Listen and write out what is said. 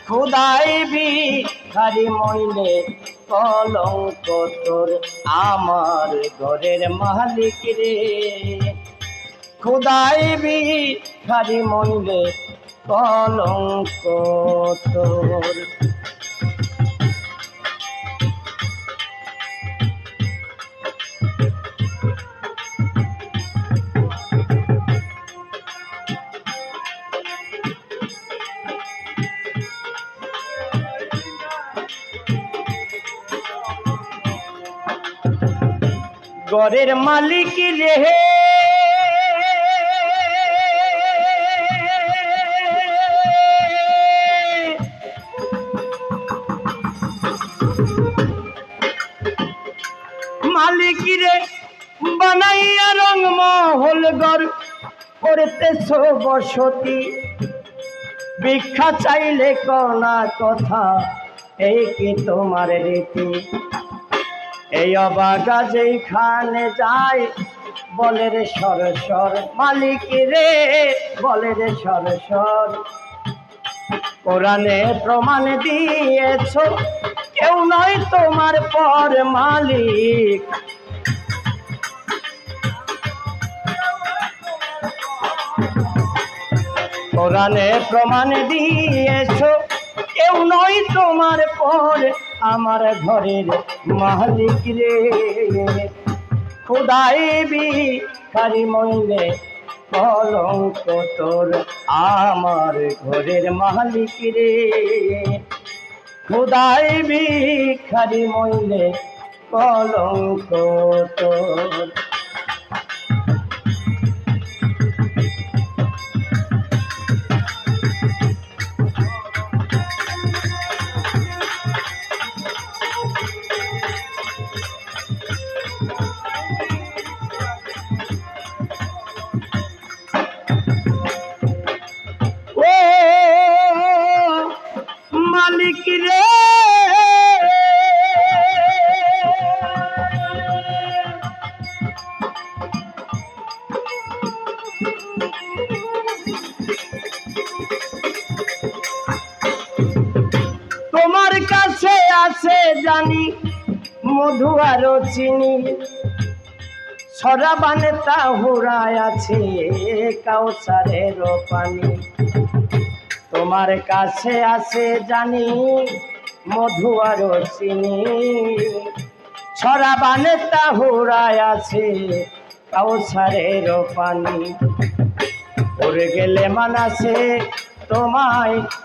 খোদাই ভিখারি মইলে কলঙ্ক তোর আমার ঘরের মালিক রে। খোদাই ভিখারি মইলে কলঙ্ক তোর। ঘরের মালিক রে মালিক রে বানাইয়া রংমহল ঘর করতেছ বসতি। ভিক্ষা চাইলে কনা কথা এই কি তোমার রীতি। এই অবাগা যেখানে যায় বলে রে সর সর মালিক রে বলে রে সর সর। কোরআনে প্রমাণ দিয়েছ কেউ নয় তোমার পর মালিক। কোরআনে প্রমাণ দিয়েছ কেউ নয় তোমার পর আমার ঘরের মালিক রে। খোদাই ভিখারি মইলে কলঙ্ক তোর আমার ঘরের মালিক রে। খোদাই ভিখারি মইলে কলঙ্ক তোর। মালিক রে তোমার কাছে আছে জানি মধু আর চিনি। সরাবানে তাহুরায় আছে কাউসারের পানি। তোমার কাছে আছে জানি মধু আর চিনি। সরাবানে তাহুরায় আছে কাউসারের পানি। পড়ে গেলে মানাছে তোমায়